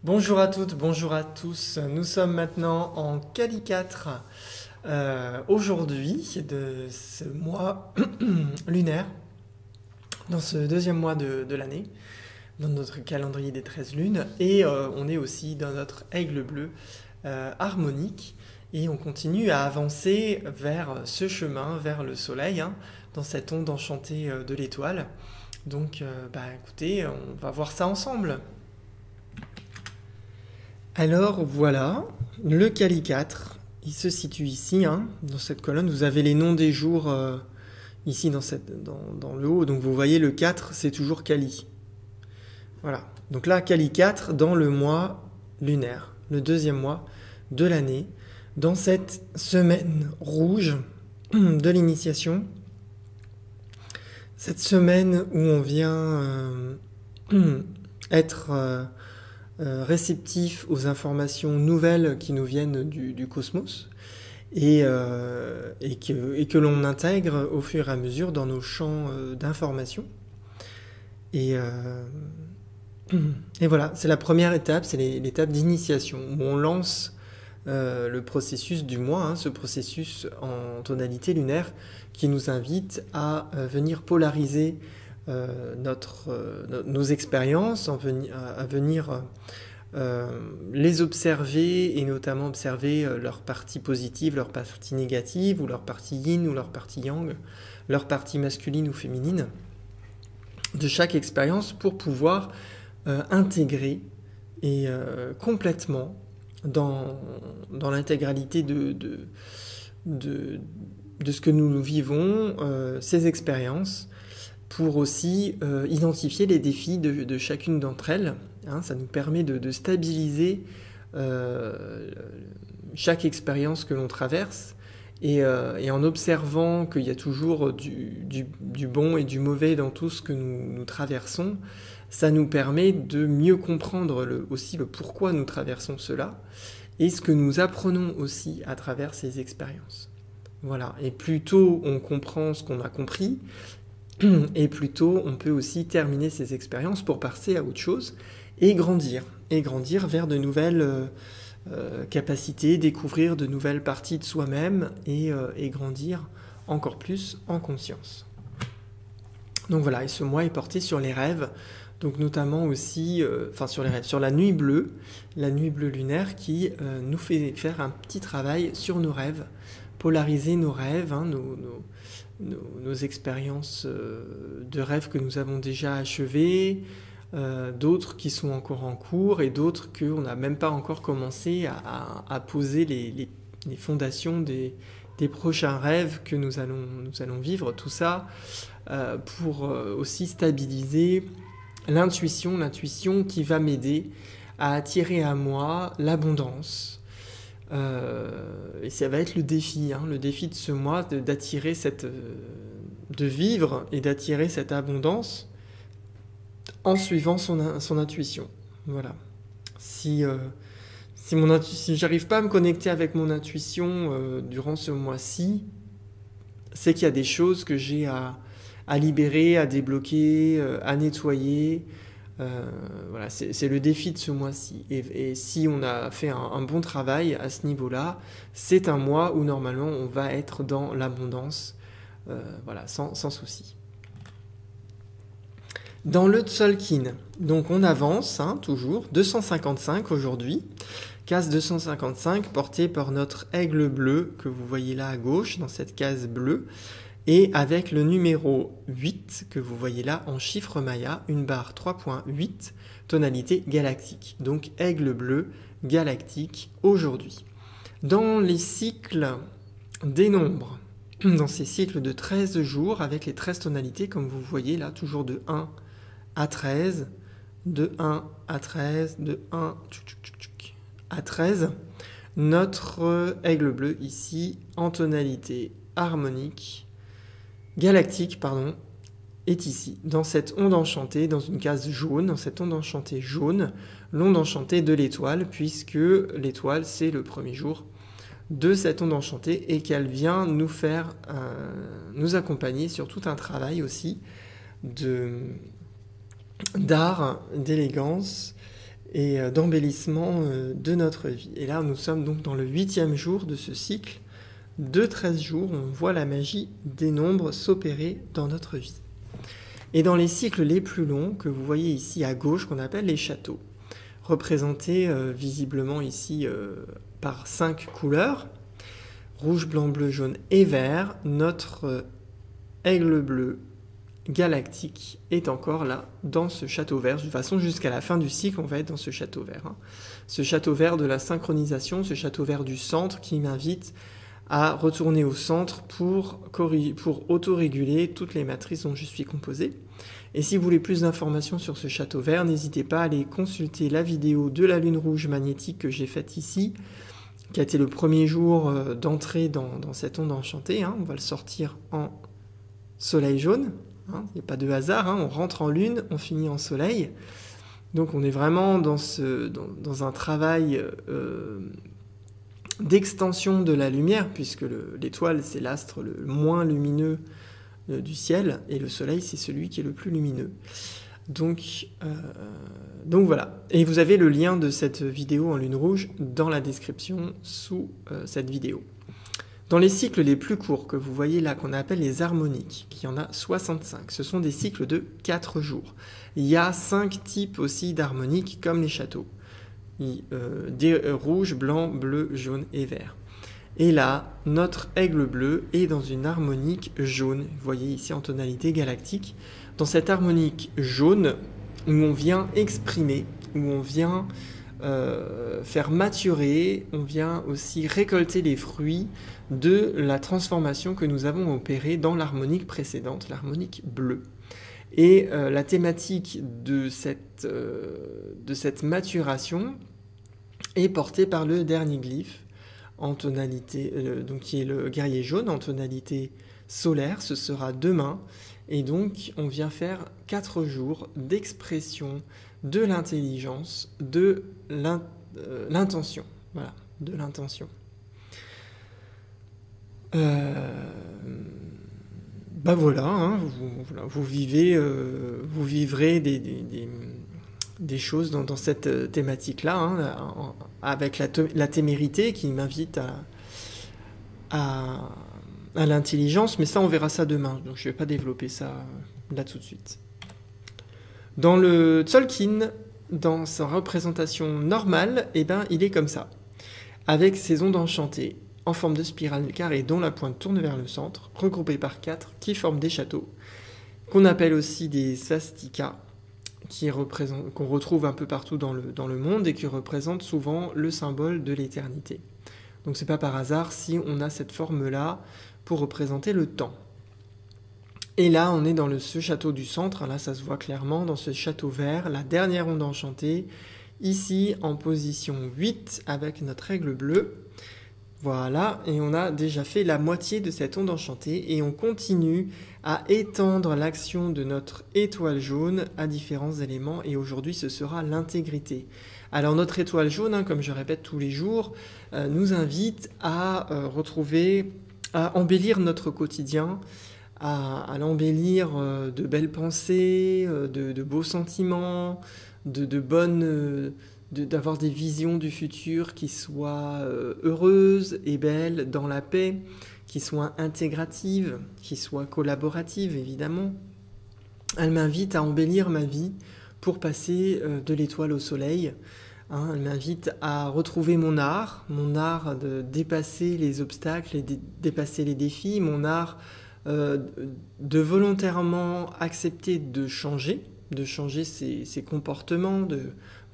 Bonjour à toutes, bonjour à tous. Nous sommes maintenant en Cali 4 aujourd'hui de ce mois lunaire, dans ce deuxième mois de l'année, dans notre calendrier des 13 lunes. Et on est aussi dans notre aigle bleu harmonique. Et on continue à avancer vers ce chemin, vers le soleil, hein, dans cette onde enchantée de l'étoile. Donc, écoutez, on va voir ça ensemble. Alors voilà, le Cali 4, il se situe ici, hein, dans cette colonne. Vous avez les noms des jours ici dans le haut. Donc vous voyez le 4, c'est toujours Cali. Voilà. Donc là, Cali 4 dans le mois lunaire, le deuxième mois de l'année, dans cette semaine rouge de l'initiation. Cette semaine où on vient être réceptif aux informations nouvelles qui nous viennent du cosmos et que l'on intègre au fur et à mesure dans nos champs d'information. Et, euh, et voilà, c'est la première étape, c'est l'étape d'initiation, où on lance le processus du mois, hein, ce processus en tonalité lunaire qui nous invite à venir polariser nos expériences, à venir les observer et notamment observer leur partie positive, leur partie négative, ou leur partie yin ou leur partie yang, leur partie masculine ou féminine de chaque expérience pour pouvoir intégrer et complètement dans l'intégralité de ce que nous vivons, ces expériences, pour aussi identifier les défis de chacune d'entre elles. Hein, ça nous permet de stabiliser chaque expérience que l'on traverse et en observant qu'il y a toujours du bon et du mauvais dans tout ce que nous traversons, ça nous permet de mieux comprendre aussi le pourquoi nous traversons cela et ce que nous apprenons aussi à travers ces expériences. Voilà, et plus tôt on comprend ce qu'on a compris, et plus tôt on peut aussi terminer ces expériences pour passer à autre chose et grandir vers de nouvelles capacités, découvrir de nouvelles parties de soi-même et grandir encore plus en conscience. Donc voilà, et ce mois est porté sur les rêves, donc notamment aussi, sur les rêves, sur la nuit bleue lunaire qui nous fait faire un petit travail sur nos rêves, polariser nos rêves, hein, nos expériences de rêves que nous avons déjà achevées, d'autres qui sont encore en cours et d'autres qu'on n'a même pas encore commencé à poser les fondations des prochains rêves que nous allons vivre. Tout ça pour aussi stabiliser l'intuition qui va m'aider à attirer à moi l'abondance. Et ça va être le défi de ce mois, d'attirer de vivre et d'attirer cette abondance en suivant son intuition. Voilà. Si j'arrive pas à me connecter avec mon intuition durant ce mois-ci, c'est qu'il y a des choses que j'ai à libérer, à débloquer, à nettoyer. Voilà, c'est le défi de ce mois-ci. Et si on a fait un bon travail à ce niveau-là, c'est un mois où normalement on va être dans l'abondance, voilà, sans souci. Dans le Tzolk'in, donc on avance, hein, toujours, 255 aujourd'hui, case 255 portée par notre aigle bleu que vous voyez là à gauche, dans cette case bleue, et avec le numéro 8 que vous voyez là en chiffre maya, une barre 3.8, tonalité galactique. Donc aigle bleu galactique aujourd'hui. Dans les cycles des nombres, dans ces cycles de 13 jours avec les 13 tonalités, comme vous voyez là, toujours de 1 à 13, de 1 à 13, de 1 à 13, notre aigle bleu ici en tonalité harmonique, galactique, pardon, est ici, dans cette onde enchantée, dans une case jaune, dans cette onde enchantée jaune, l'onde enchantée de l'étoile, puisque l'étoile, c'est le premier jour de cette onde enchantée et qu'elle vient nous accompagner sur tout un travail aussi d'art, d'élégance et d'embellissement de notre vie. Et là, nous sommes donc dans le 8e jour de ce cycle. De 13 jours, on voit la magie des nombres s'opérer dans notre vie. Et dans les cycles les plus longs, que vous voyez ici à gauche, qu'on appelle les châteaux, représentés visiblement ici par 5 couleurs, rouge, blanc, bleu, jaune et vert, notre aigle bleu galactique est encore là, dans ce château vert. De toute façon, jusqu'à la fin du cycle, on va être dans ce château vert. Hein. Ce château vert de la synchronisation, ce château vert du centre qui m'invite à retourner au centre pour autoréguler toutes les matrices dont je suis composé. Et si vous voulez plus d'informations sur ce château vert, n'hésitez pas à aller consulter la vidéo de la lune rouge magnétique que j'ai faite ici, qui a été le premier jour d'entrée dans cette onde enchantée. Hein. On va le sortir en soleil jaune. Hein. Il n'y a pas de hasard, hein. On rentre en lune, on finit en soleil. Donc on est vraiment dans un travail d'extension de la lumière, puisque l'étoile, c'est l'astre le moins lumineux du ciel, et le soleil, c'est celui qui est le plus lumineux. Donc voilà. Et vous avez le lien de cette vidéo en lune rouge dans la description sous cette vidéo. Dans les cycles les plus courts que vous voyez là, qu'on appelle les harmoniques, qui en a 65, ce sont des cycles de 4 jours. Il y a 5 types aussi d'harmoniques comme les châteaux. Rouge, blanc, bleu, jaune et vert. Et là, notre aigle bleu est dans une harmonique jaune. Vous voyez ici en tonalité galactique. Dans cette harmonique jaune, où on vient exprimer, où on vient faire maturer, on vient aussi récolter les fruits de la transformation que nous avons opérée dans l'harmonique précédente, l'harmonique bleue. Et la thématique de cette maturation est portée par le dernier glyphe, en tonalité, donc qui est le guerrier jaune, en tonalité solaire. Ce sera demain. Et donc, on vient faire 4 jours d'expression de l'intelligence, de l'intention. Voilà, de l'intention. Voilà, hein, vous vivrez des choses dans cette thématique-là, hein, avec la témérité qui m'invite à l'intelligence, mais ça, on verra ça demain, donc je ne vais pas développer ça là tout de suite. Dans le Tzolk'in, dans sa représentation normale, eh ben, il est comme ça, avec ses ondes enchantées, en forme de spirale carrée dont la pointe tourne vers le centre, regroupées par 4, qui forment des châteaux, qu'on appelle aussi des svastikas, qu'on retrouve un peu partout dans le monde et qui représentent souvent le symbole de l'éternité. Donc c'est pas par hasard si on a cette forme-là pour représenter le temps. Et là, on est dans ce château du centre, là ça se voit clairement, dans ce château vert, la dernière onde enchantée, ici en position 8 avec notre aigle bleu. Voilà, et on a déjà fait la moitié de cette onde enchantée et on continue à étendre l'action de notre étoile jaune à différents éléments et aujourd'hui ce sera l'intégrité. Alors notre étoile jaune, hein, comme je répète tous les jours, nous invite à à embellir notre quotidien, à l'embellir de belles pensées, de beaux sentiments, d'avoir des visions du futur qui soient heureuses et belles, dans la paix, qui soient intégratives, qui soient collaboratives, évidemment. Elle m'invite à embellir ma vie pour passer de l'étoile au soleil. Hein, elle m'invite à retrouver mon art de dépasser les obstacles et dépasser les défis, mon art de volontairement accepter de changer ses comportements, de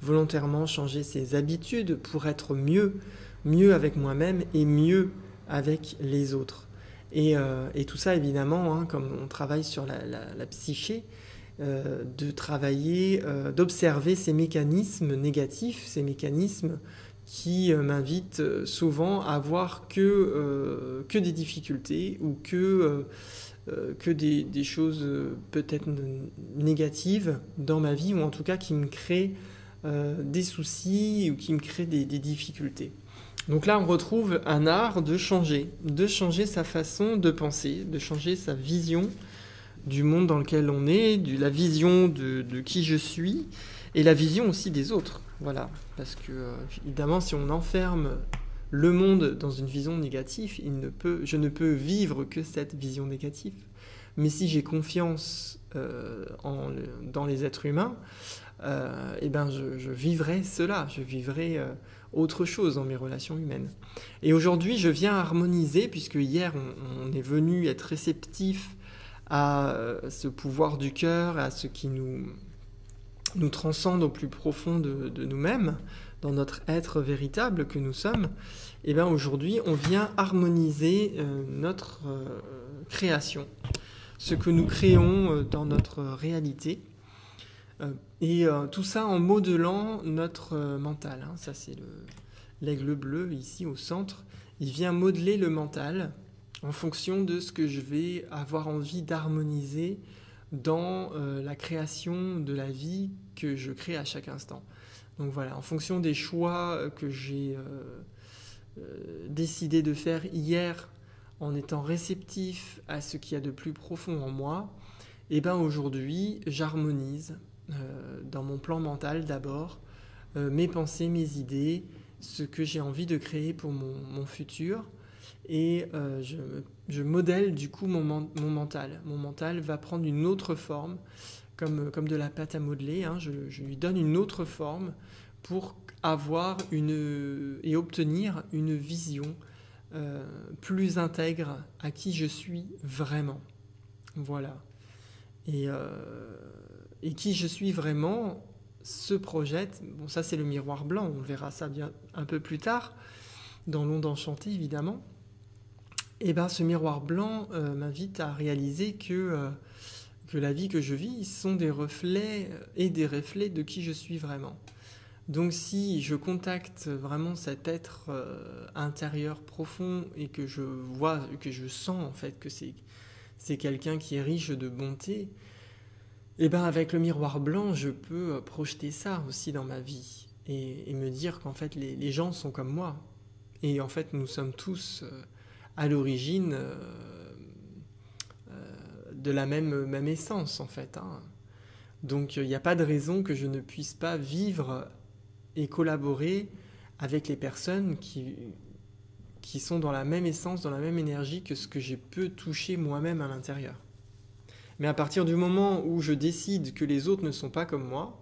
volontairement changer ses habitudes pour être mieux avec moi-même et mieux avec les autres. Et tout ça, évidemment, hein, comme on travaille sur la psyché, de travailler, d'observer ces mécanismes négatifs, ces mécanismes qui m'invitent souvent à voir que des difficultés ou que des choses peut-être négatives dans ma vie, ou en tout cas qui me créent des soucis ou qui me créent des difficultés. Donc là, on retrouve un art de changer sa façon de penser, de changer sa vision du monde dans lequel on est, la vision de qui je suis. et la vision aussi des autres. Voilà, parce que évidemment, si on enferme le monde dans une vision négative, je ne peux vivre que cette vision négative. Mais si j'ai confiance dans les êtres humains, eh ben je vivrai cela, je vivrai autre chose dans mes relations humaines. Et aujourd'hui, je viens harmoniser, puisque hier, on est venu être réceptif à ce pouvoir du cœur, à ce qui nous transcende au plus profond de nous-mêmes, dans notre être véritable que nous sommes. Et bien aujourd'hui, on vient harmoniser notre création, ce que nous créons dans notre réalité. Et tout ça en modelant notre mental. Ça, c'est l'aigle bleu ici au centre. Il vient modeler le mental en fonction de ce que je vais avoir envie d'harmoniser dans la création de la vie que je crée à chaque instant. Donc voilà, en fonction des choix que j'ai décidé de faire hier, en étant réceptif à ce qu'il y a de plus profond en moi, et bien aujourd'hui, j'harmonise dans mon plan mental d'abord mes pensées, mes idées, ce que j'ai envie de créer pour mon futur, et je modèle du coup mon mental. Mon mental va prendre une autre forme, comme de la pâte à modeler, hein. Je lui donne une autre forme pour avoir et obtenir une vision plus intègre à qui je suis vraiment. Voilà. Et qui je suis vraiment se projette. Bon, ça c'est le miroir blanc, on verra ça bien un peu plus tard, dans l'onde enchantée évidemment. Et bien ce miroir blanc m'invite à réaliser que la vie que je vis sont des reflets et des reflets de qui je suis vraiment. Donc si je contacte vraiment cet être intérieur profond et que je vois, que je sens en fait que c'est quelqu'un qui est riche de bonté, et bien avec le miroir blanc, je peux projeter ça aussi dans ma vie et me dire qu'en fait les gens sont comme moi. Et en fait nous sommes tous à l'origine de la même essence en fait. Hein. Donc il n'y a pas de raison que je ne puisse pas vivre et collaborer avec les personnes qui sont dans la même essence, dans la même énergie que ce que je peux toucher moi-même à l'intérieur. Mais à partir du moment où je décide que les autres ne sont pas comme moi,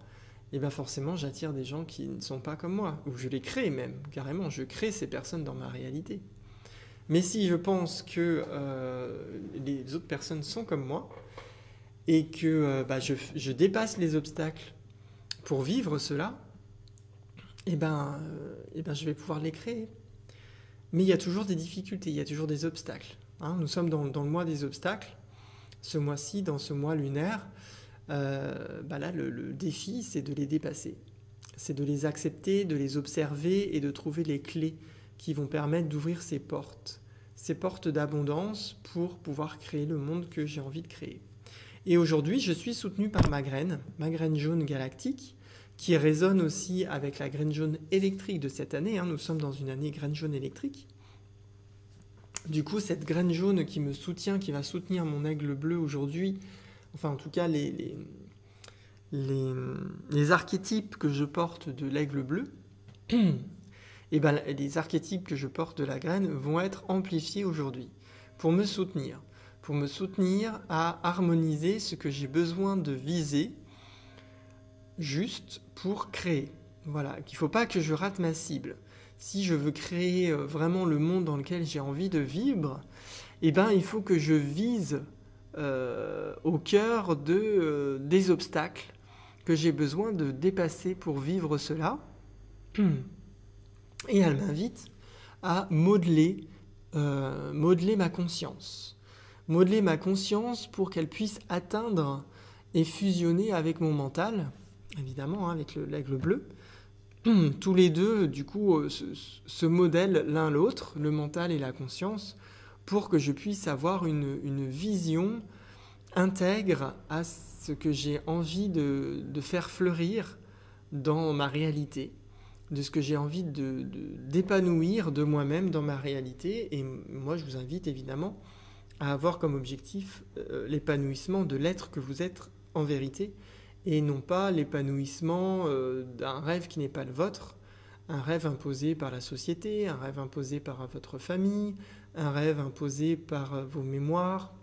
et bien forcément j'attire des gens qui ne sont pas comme moi, ou je les crée même, carrément, je crée ces personnes dans ma réalité. Mais si je pense que les autres personnes sont comme moi, et que je dépasse les obstacles pour vivre cela, et ben je vais pouvoir les créer. Mais il y a toujours des difficultés, il y a toujours des obstacles. Hein. Nous sommes dans le mois des obstacles. Ce mois-ci, dans ce mois lunaire, là, le défi, c'est de les dépasser. C'est de les accepter, de les observer et de trouver les clés qui vont permettre d'ouvrir ces portes d'abondance pour pouvoir créer le monde que j'ai envie de créer. Et aujourd'hui, je suis soutenu par ma graine jaune galactique, qui résonne aussi avec la graine jaune électrique de cette année. Hein. Nous sommes dans une année graine jaune électrique. Du coup, cette graine jaune qui me soutient, qui va soutenir mon aigle bleu aujourd'hui, enfin en tout cas les archétypes que je porte de l'aigle bleu, et ben les archétypes que je porte de la graine vont être amplifiés aujourd'hui pour me soutenir à harmoniser ce que j'ai besoin de viser juste pour créer. Voilà, qu'il ne faut pas que je rate ma cible. Si je veux créer vraiment le monde dans lequel j'ai envie de vivre, eh ben, il faut que je vise au cœur des obstacles que j'ai besoin de dépasser pour vivre cela. Et elle m'invite à modeler ma conscience. Modeler ma conscience pour qu'elle puisse atteindre et fusionner avec mon mental, évidemment, hein, avec l'aigle bleu. Tous les deux, du coup, se modèlent l'un l'autre, le mental et la conscience, pour que je puisse avoir une vision intègre à ce que j'ai envie de faire fleurir dans ma réalité, de ce que j'ai envie d'épanouir de moi-même dans ma réalité. Et moi, je vous invite évidemment à avoir comme objectif l'épanouissement de l'être que vous êtes en vérité et non pas l'épanouissement d'un rêve qui n'est pas le vôtre, un rêve imposé par la société, un rêve imposé par votre famille, un rêve imposé par vos mémoires,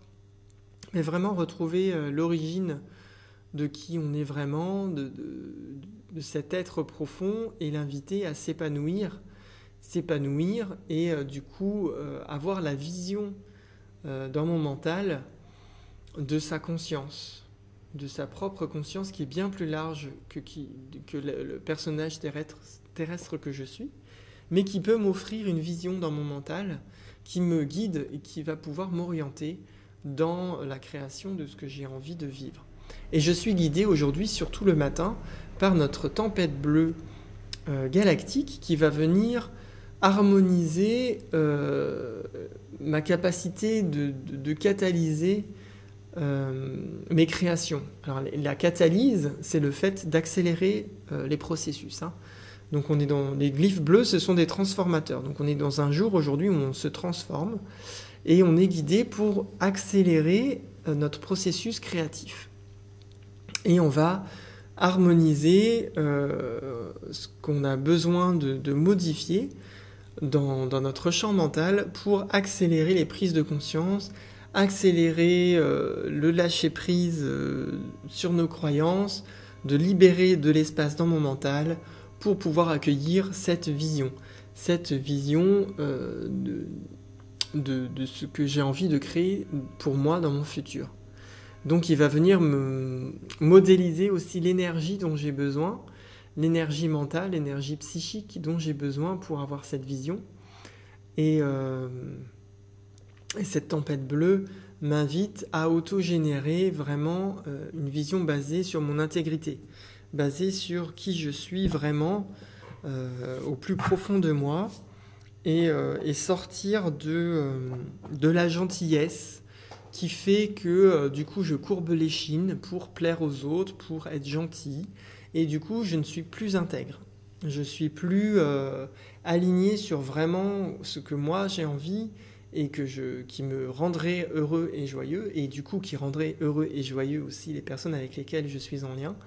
mais vraiment retrouver l'origine de qui on est vraiment, de cet être profond, et l'inviter à s'épanouir et du coup avoir la vision dans mon mental de sa conscience, de sa propre conscience qui est bien plus large que le personnage terrestre que je suis, mais qui peut m'offrir une vision dans mon mental qui me guide et qui va pouvoir m'orienter dans la création de ce que j'ai envie de vivre. Et je suis guidé aujourd'hui, surtout le matin, par notre tempête bleue galactique qui va venir harmoniser ma capacité de catalyser mes créations. Alors, la catalyse, c'est le fait d'accélérer les processus. Donc on est dans les glyphes bleus, ce sont des transformateurs. Donc on est dans un jour aujourd'hui où on se transforme et on est guidé pour accélérer notre processus créatif. Et on va harmoniser ce qu'on a besoin de modifier dans notre champ mental pour accélérer les prises de conscience, accélérer le lâcher-prise sur nos croyances, de libérer de l'espace dans mon mental pour pouvoir accueillir cette vision de ce que j'ai envie de créer pour moi dans mon futur. Donc il va venir me modéliser aussi l'énergie dont j'ai besoin, l'énergie mentale, l'énergie psychique dont j'ai besoin pour avoir cette vision. Et cette tempête bleue m'invite à auto-générer vraiment une vision basée sur mon intégrité, basée sur qui je suis vraiment au plus profond de moi et sortir de la gentillesse qui fait que du coup je courbe l'échine pour plaire aux autres, pour être gentil, et du coup je ne suis plus intègre. Je suis plus aligné sur vraiment ce que moi j'ai envie et qui me rendrait heureux et joyeux, et du coup qui rendrait heureux et joyeux aussi les personnes avec lesquelles je suis en lien.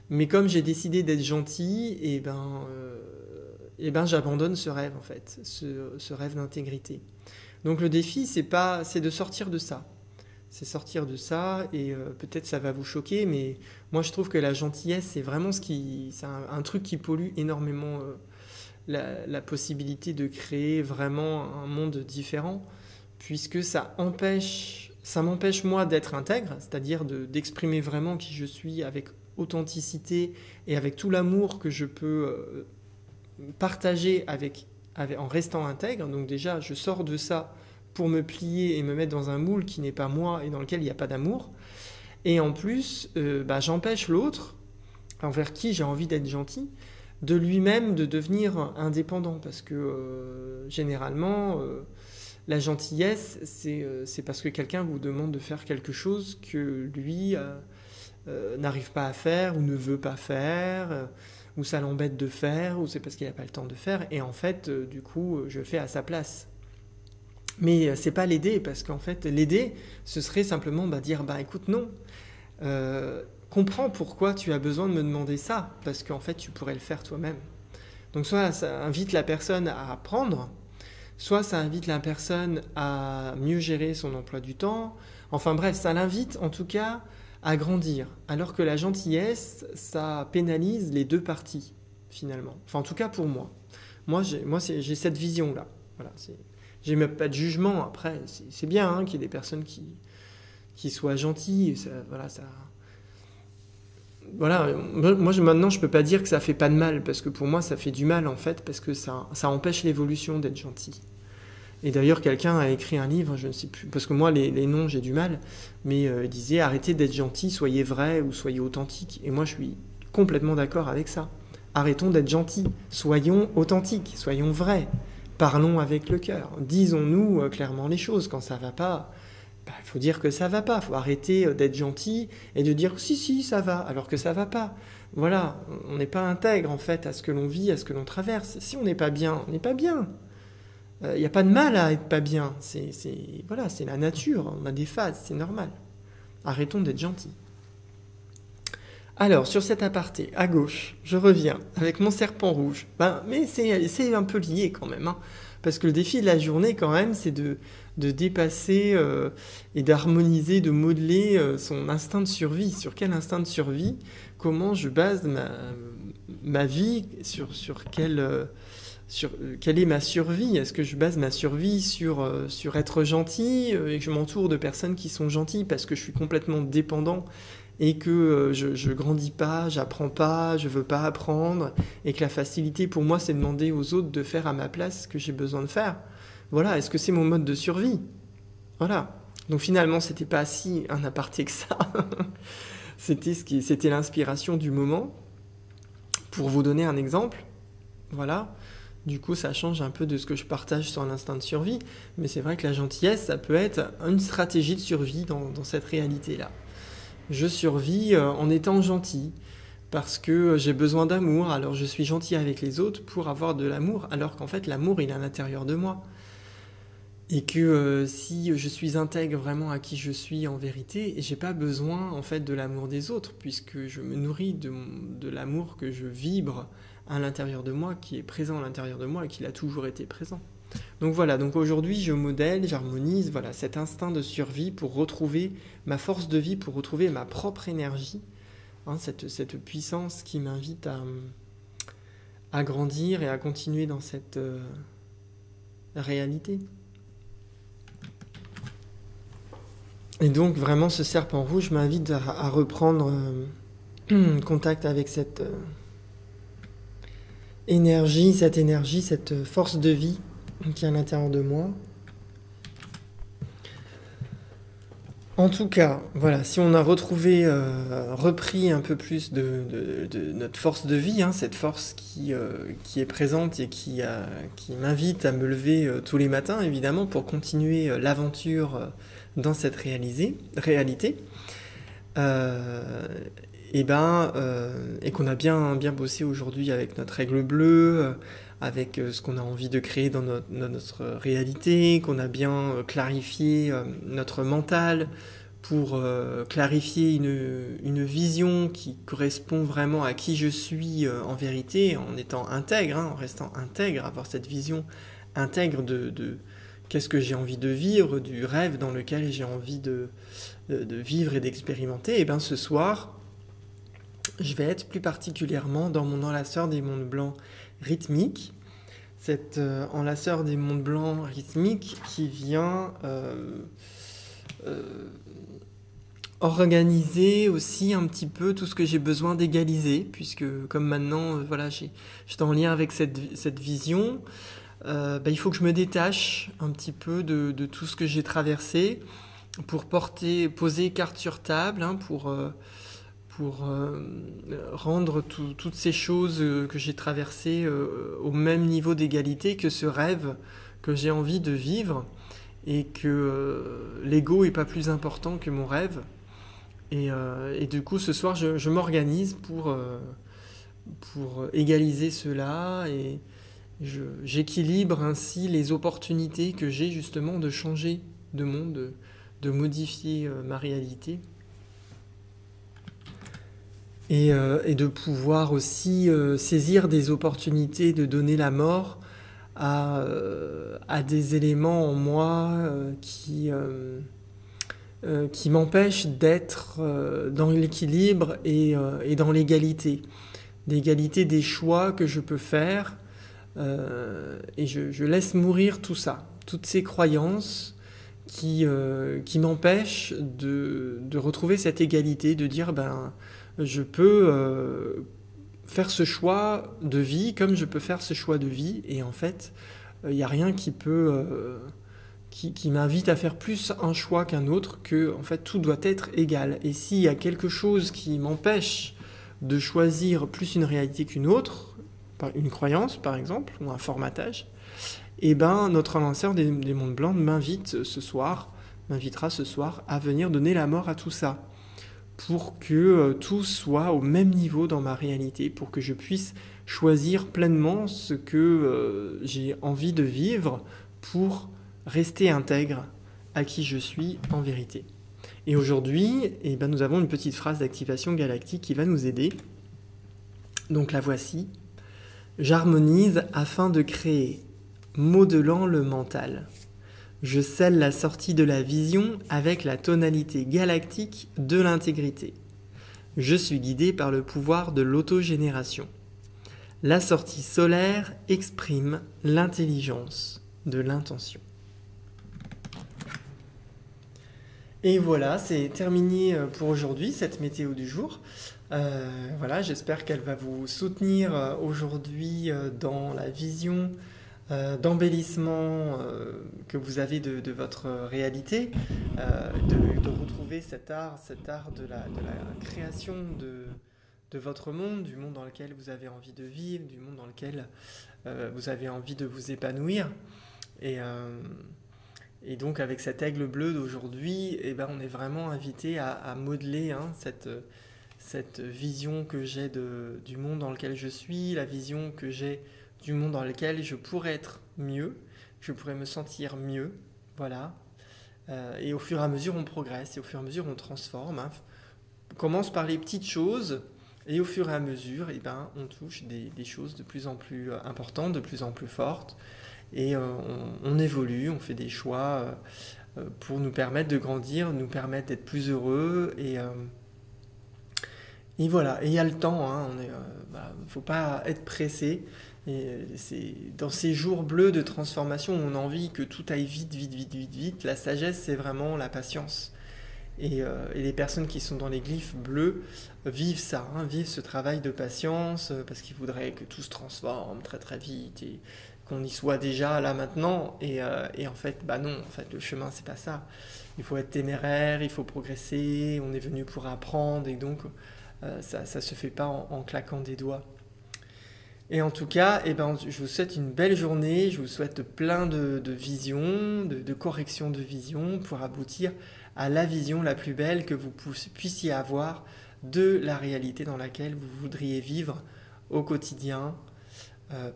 Mais comme j'ai décidé d'être gentil, et ben j'abandonne ce rêve en fait, ce rêve d'intégrité. Donc le défi, c'est de sortir de ça. C'est sortir de ça, et peut-être ça va vous choquer, mais moi je trouve que la gentillesse, c'est vraiment c'est un truc qui pollue énormément la possibilité de créer vraiment un monde différent, puisque ça m'empêche moi d'être intègre, c'est-à-dire d'exprimer vraiment qui je suis avec authenticité et avec tout l'amour que je peux partager en restant intègre. Donc déjà, je sors de ça pour me plier et me mettre dans un moule qui n'est pas moi et dans lequel il n'y a pas d'amour. Et en plus, j'empêche l'autre, envers qui j'ai envie d'être gentil, de lui-même de devenir indépendant. Parce que généralement, la gentillesse, c'est parce que quelqu'un vous demande de faire quelque chose que lui n'arrive pas à faire ou ne veut pas faire, ou ça l'embête de faire, ou c'est parce qu'il n'a pas le temps de faire. Et en fait, du coup, je le fais à sa place. Mais c'est pas l'aider, parce qu'en fait, l'aider, ce serait simplement dire écoute, non, comprends pourquoi tu as besoin de me demander ça, parce qu'en fait, tu pourrais le faire toi-même. Donc, soit ça invite la personne à apprendre, soit ça invite la personne à mieux gérer son emploi du temps. Enfin bref, ça l'invite en tout cas à grandir. Alors que la gentillesse, ça pénalise les deux parties, finalement. Enfin, en tout cas pour moi. Moi, j'ai cette vision-là. Voilà, j'ai même pas de jugement. Après, c'est bien qu'il y ait des personnes qui soient gentilles. Voilà, moi maintenant je peux pas dire que ça fait pas de mal, parce que pour moi ça fait du mal en fait, parce que ça empêche l'évolution d'être gentil. Et d'ailleurs quelqu'un a écrit un livre, je ne sais plus, parce que moi les noms j'ai du mal, mais il disait arrêtez d'être gentil, soyez vrai ou soyez authentique. Et moi je suis complètement d'accord avec ça. Arrêtons d'être gentils, soyons authentiques, soyons vrais, parlons avec le cœur, disons-nous clairement les choses. Quand ça va pas, il faut dire que ça va pas, il faut arrêter d'être gentil et de dire si ça va, alors que ça va pas. Voilà, on n'est pas intègre en fait à ce que l'on vit, à ce que l'on traverse. Si on n'est pas bien, on n'est pas bien. Il n'y a pas de mal à être pas bien, c'est la nature, on a des phases, c'est normal. Arrêtons d'être gentils. Alors, sur cet aparté, à gauche, je reviens avec mon serpent rouge. Mais c'est un peu lié quand même, hein, parce que le défi de la journée, quand même, c'est de dépasser et d'harmoniser, de modeler son instinct de survie. Sur quel instinct de survie? Comment je base ma vie? Quelle est ma survie? Est-ce que je base ma survie sur être gentil et que je m'entoure de personnes qui sont gentilles parce que je suis complètement dépendant et que je grandis pas, j'apprends pas, je veux pas apprendre, et que la facilité pour moi c'est de demander aux autres de faire à ma place ce que j'ai besoin de faire. Voilà, est-ce que c'est mon mode de survie? Voilà. Donc finalement c'était pas si un aparté que ça. C'était l'inspiration du moment. Pour vous donner un exemple, voilà. Du coup, ça change un peu de ce que je partage sur l'instinct de survie, mais c'est vrai que la gentillesse, ça peut être une stratégie de survie dans cette réalité-là. Je survis en étant gentil, parce que j'ai besoin d'amour, alors je suis gentil avec les autres pour avoir de l'amour, alors qu'en fait l'amour il est à l'intérieur de moi. Et que si je suis intègre vraiment à qui je suis en vérité, j'ai pas besoin en fait de l'amour des autres, puisque je me nourris de l'amour que je vibre à l'intérieur de moi, qui est présent à l'intérieur de moi et qui a toujours été présent. Donc voilà, donc aujourd'hui je modèle, j'harmonise voilà, cet instinct de survie pour retrouver ma force de vie, pour retrouver ma propre énergie, hein, cette puissance qui m'invite à grandir et à continuer dans cette réalité. Et donc vraiment ce serpent rouge m'invite à reprendre contact avec cette énergie, cette force de vie qui est à l'intérieur de moi. En tout cas, voilà, si on a repris un peu plus de notre force de vie, hein, cette force qui est présente et qui m'invite à me lever tous les matins, évidemment, pour continuer l'aventure dans cette réalité, et qu'on a bien bossé aujourd'hui avec notre règle bleue, avec ce qu'on a envie de créer dans notre réalité, qu'on a bien clarifié notre mental pour clarifier une vision qui correspond vraiment à qui je suis en vérité, en étant intègre, hein, en restant intègre, avoir cette vision intègre de qu'est-ce que j'ai envie de vivre, du rêve dans lequel j'ai envie de vivre et d'expérimenter. Et bien ce soir, je vais être plus particulièrement dans mon enlaceur des mondes blancs rythmique, cet enlaceur des mondes blancs rythmique qui vient organiser aussi un petit peu tout ce que j'ai besoin d'égaliser, puisque comme maintenant voilà, j'étais en lien avec cette vision, il faut que je me détache un petit peu de tout ce que j'ai traversé pour poser carte sur table, hein, pour rendre toutes ces choses que j'ai traversées au même niveau d'égalité que ce rêve que j'ai envie de vivre, et que l'ego n'est pas plus important que mon rêve. Et du coup, ce soir, je m'organise pour égaliser cela, et j'équilibre ainsi les opportunités que j'ai justement de changer de monde, de modifier ma réalité. Et de pouvoir aussi saisir des opportunités de donner la mort à des éléments en moi qui m'empêchent d'être dans l'équilibre et dans l'égalité. L'égalité des choix que je peux faire, et je laisse mourir tout ça, toutes ces croyances qui m'empêchent de retrouver cette égalité, de dire je peux faire ce choix de vie comme je peux faire ce choix de vie, et en fait il n'y a rien qui m'invite à faire plus un choix qu'un autre, que en fait tout doit être égal. Et s'il y a quelque chose qui m'empêche de choisir plus une réalité qu'une autre, une croyance par exemple, ou un formatage, et notre lanceur des mondes blancs m'invitera ce soir à venir donner la mort à tout ça, pour que tout soit au même niveau dans ma réalité, pour que je puisse choisir pleinement ce que j'ai envie de vivre, pour rester intègre à qui je suis en vérité. Et aujourd'hui, eh ben, nous avons une petite phrase d'activation galactique qui va nous aider. Donc la voici. J'harmonise afin de créer, modelant le mental. Je scelle la sortie de la vision avec la tonalité galactique de l'intégrité. Je suis guidé par le pouvoir de l'autogénération. La sortie solaire exprime l'intelligence de l'intention. Et voilà, c'est terminé pour aujourd'hui, cette météo du jour. Voilà, j'espère qu'elle va vous soutenir aujourd'hui dans la vision d'embellissement que vous avez de votre réalité, de retrouver cet art de la création de votre monde, du monde dans lequel vous avez envie de vivre, du monde dans lequel vous avez envie de vous épanouir. Et donc avec cet aigle bleu d'aujourd'hui, eh ben, on est vraiment invité à modeler cette vision que j'ai du monde dans lequel je suis, la vision que j'ai du monde dans lequel je pourrais être mieux, je pourrais me sentir mieux, voilà. Et au fur et à mesure, on progresse, et au fur et à mesure, on transforme. Hein. On commence par les petites choses, et au fur et à mesure, eh ben, on touche des choses de plus en plus importantes, de plus en plus fortes, et on évolue, on fait des choix pour nous permettre de grandir, nous permettre d'être plus heureux, et voilà, et il y a le temps, hein, faut pas être pressé. Et c'est dans ces jours bleus de transformation où on a envie que tout aille vite, vite, vite, vite, vite, la sagesse, c'est vraiment la patience. Et les personnes qui sont dans les glyphes bleus vivent ça, hein, vivent ce travail de patience, parce qu'ils voudraient que tout se transforme très très vite et qu'on y soit déjà là maintenant. Et en fait, bah non, en fait, le chemin, c'est pas ça. Il faut être téméraire, il faut progresser, on est venu pour apprendre, et donc ça se fait pas en claquant des doigts. Et en tout cas, eh ben, je vous souhaite une belle journée, je vous souhaite plein de visions, de corrections de vision pour aboutir à la vision la plus belle que vous puissiez avoir de la réalité dans laquelle vous voudriez vivre au quotidien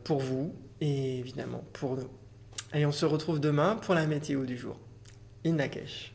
pour vous et évidemment pour nous. Et on se retrouve demain pour la météo du jour. In Lak'ech.